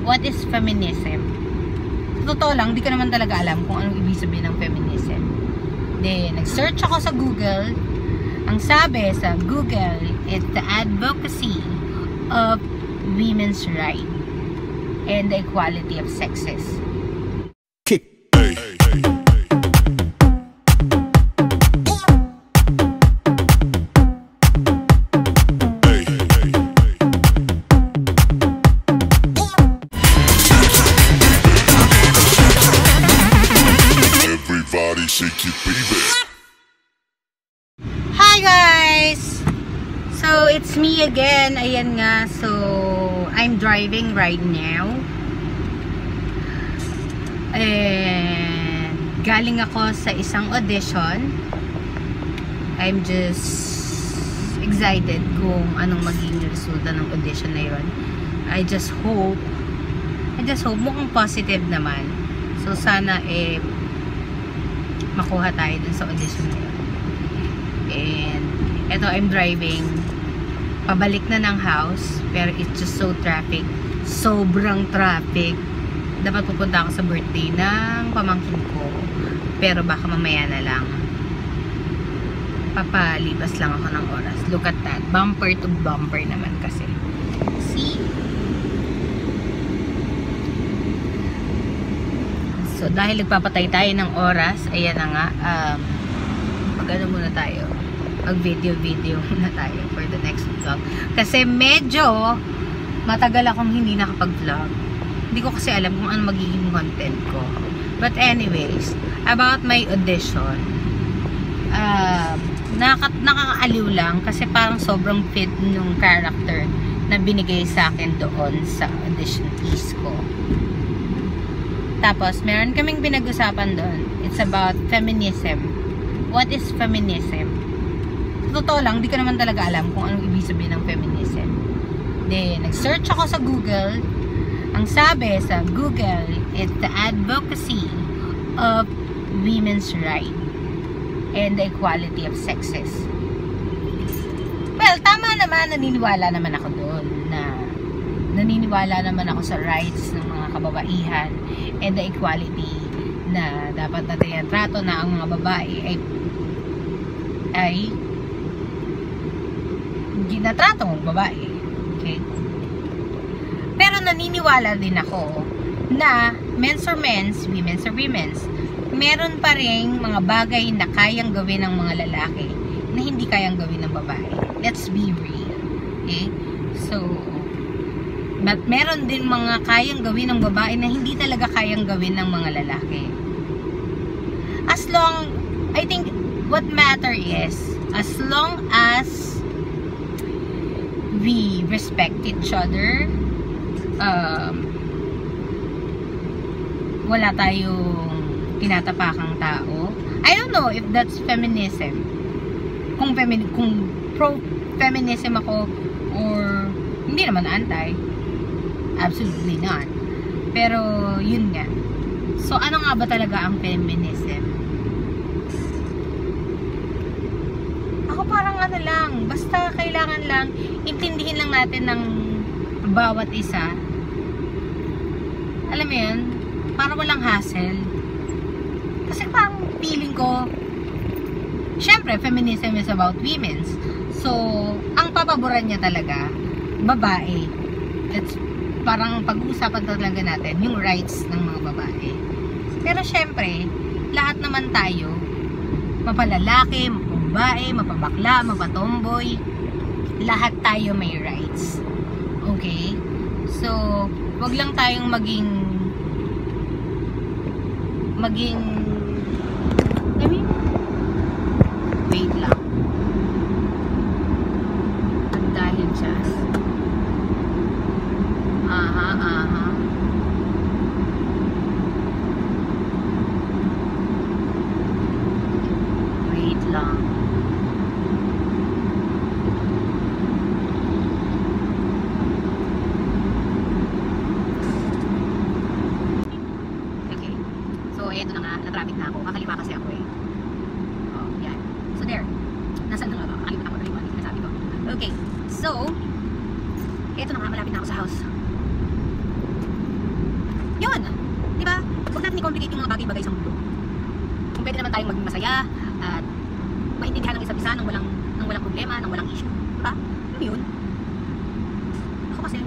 what is feminism? Totoo lang, di ko naman talaga alam kung anong ibig sabihin ng feminism. Then, nag-search ako sa Google. Ang sabi sa Google, it's the advocacy of women's rights and the equality of sexes. Hi guys! So, it's me again. Ayan nga. So, I'm driving right now. And galing ako sa isang audition. I'm just excited kung anong magiging resulta ng audition na yun. I just hope mukhang positive naman. So, sana makuha tayo dun sa audition na yun. And eto, I'm driving pabalik na ng house, pero it's just so traffic, sobrang traffic. Dapat pupunta ako sa birthday ng pamangkin ko, pero baka mamaya na lang, papalipas lang ako ng oras. Look at that, bumper to bumper naman kasi. See? So, dahil nagpapatay tayo ng oras, ayan na nga, mag-ano muna tayo, mag-video muna tayo for the next vlog. Kasi medyo matagal akong hindi nakapag-vlog. Hindi ko kasi alam kung ano magiging content ko. But anyways, about my audition, nakakaaliw lang kasi parang sobrang fit nung character na binigay sa akin doon sa audition piece ko. Tapos, meron kaming pinag-usapan doon. It's about feminism. What is feminism? Totoo lang, di ko naman talaga alam kung anong ibig sabihin ng feminism. Then, nag-search ako sa Google. Ang sabi sa Google, it's the advocacy of women's rights and the equality of sexes. Well, tama naman, naniniwala naman ako doon na naniniwala naman ako sa rights ng mga kababaihan and the equality na dapat na tinatrato na ang mga babae ay ginatrato ng babae. Okay? Pero naniniwala din ako na men's are men's, women's are women's. Meron pa ring mga bagay na kayang gawin ng mga lalaki na hindi kayang gawin ng babae. Let's be real. Okay? So, but meron din mga kayang gawin ng babae na hindi talaga kayang gawin ng mga lalaki. As long, I think, what matter is, as long as we respect each other, wala tayong tinatapakang tao. I don't know if that's feminism. Kung pro-feminism ako, or hindi naman anti. Absolutely not. Pero, yun nga. So, ano nga ba talaga ang feminism? Ako parang ano lang, basta kailangan lang, intindihin lang natin ng bawat isa. Alam mo yun? Para walang hassle. Kasi parang feeling ko, syempre, feminism is about women's. So, ang papaboran niya talaga, babae. Parang pag-uusapan talaga natin yung rights ng mga babae. Pero syempre, lahat naman tayo, mapalalaki, mapababae, mapabakla, mapatomboy, lahat tayo may rights. Okay? So, wag lang tayong maging wait lang. Dahil siya. Wait lang. Okay. So, eto na nga. Na-traffic na ako. Kakaliwa kasi ako eh. Oh, yan. So, there. Nasaan na nga ba? Kakaliwa ako. Sinasabi ko. Okay. So, eto na nga. Malapit na ako sa house. Yun. Di ba? Huwag natin i-complicate yung mga bagay-bagay sa mundo. Kung pwede naman tayong maging masaya at maintindihan ng isa't isa nang walang problema, nang walang issue. Di ba? Yun. Ako kasi,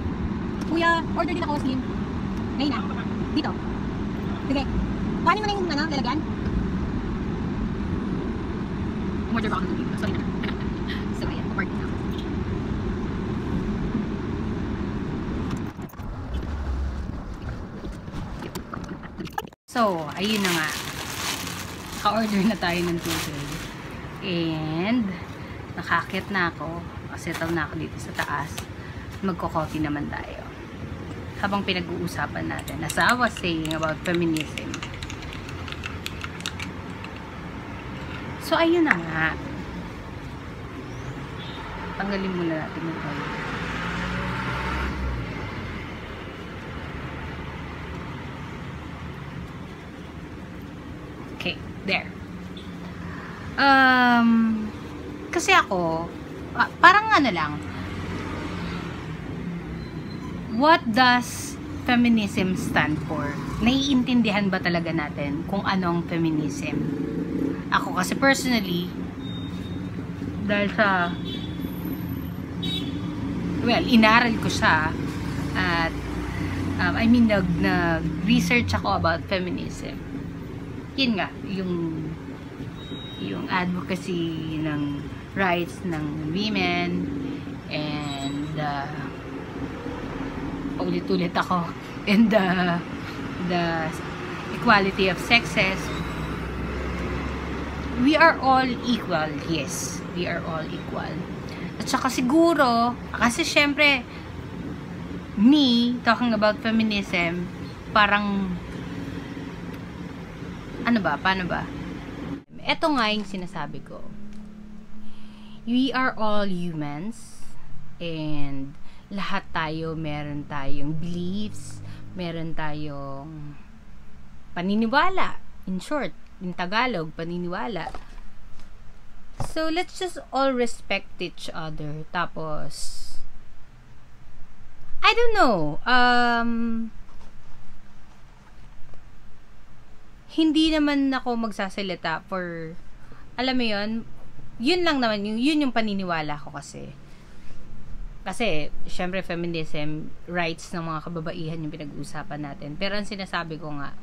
kuya, order din ako, Slim. Ngayon na. Dito. Sige. Kuhanin mo na yung lalagyan. Umorder ba ako ng dito? Sorry na. So, ayan. Order na ako. So, ayun na nga. Ka-order na tayo ng tubig. And, nakakit na ako. Settle na ako dito sa taas. Magko-coffee naman tayo. Habang pinag-uusapan natin. As I was saying about feminism. So, ayun na nga. Tanggalin muna natin yung oil. Okay, there. Kasi ako, parang ano lang, what does feminism stand for? Naiintindihan ba talaga natin kung ano ang feminism? Ako kasi personally, dahil sa, well, inaral ko siya, at nag-research ako about feminism. Yun nga, yung advocacy ng rights ng women, and paulit-ulit ako, and the equality of sexes. We are all equal. Yes, we are all equal. At saka siguro, kasi syempre, me, talking about feminism, parang, ano ba? Paano ba? Ito nga yung sinasabi ko. We are all humans, and lahat tayo, meron tayong beliefs, meron tayong paniniwala. In short, in Tagalog, paniniwala. So, let's just all respect each other. Tapos, I don't know, hindi naman ako magsasalita for, alam mo yun lang naman, yun yung paniniwala ko kasi. Kasi, syempre, feminism, rights ng mga kababaihan yung pinag-uusapan natin. Pero ang sinasabi ko nga,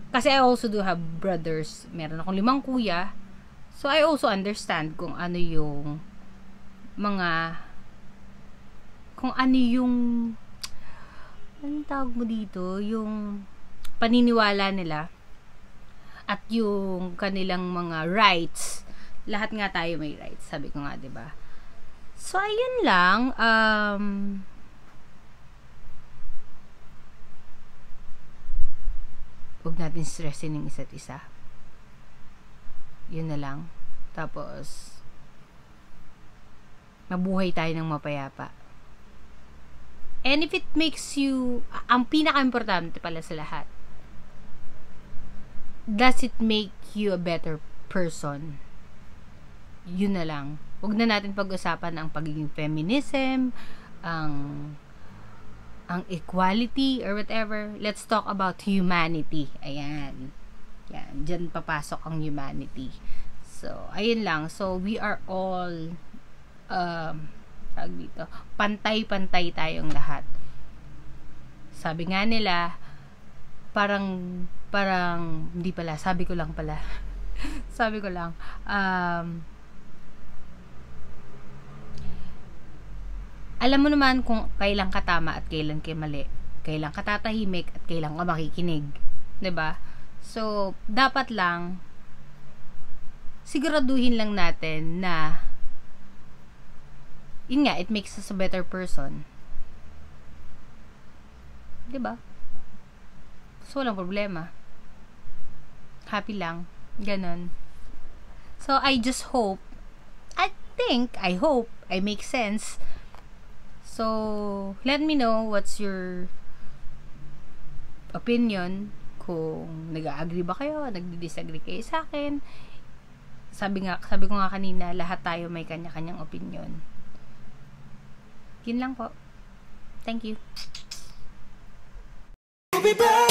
kasi I also do have brothers, meron akong 5 kuya, so I also understand kung ano yung anong tawag mo dito, yung paniniwala nila, at yung kanilang mga rights. Lahat nga tayo may rights, sabi ko nga, 'di ba? So ayun lang, huwag natin stressin yung isa't isa. Yun na lang. Tapos mabuhay tayo ng mapayapa. And if it makes you, ang pinaka-importante pala sa lahat, does it make you a better person? Yun na lang. Huwag na natin pag-usapan ang pagiging feminism, ang equality, or whatever. Let's talk about humanity. Ayan. Yan. Diyan papasok ang humanity. So, ayun lang. So, we are all dito, pantay-pantay tayong lahat. Sabi nga nila, parang hindi pala, sabi ko lang alam mo naman kung kailan ka tama at kailan ka mali, kailan ka tatahimik at kailan ka makikinig, 'di ba? So dapat lang siguraduhin lang natin na yun nga, it makes us a better person, 'di ba? So walang problema. Happy lang. Ganon. So, I just hope, I hope, I make sense. So, let me know what's your opinion. Kung nag-agree ba kayo, nagdi-disagree kayo sa akin. Sabi ko nga kanina, lahat tayo may kanya-kanyang opinion. Yun lang po. Thank you. We'll be back.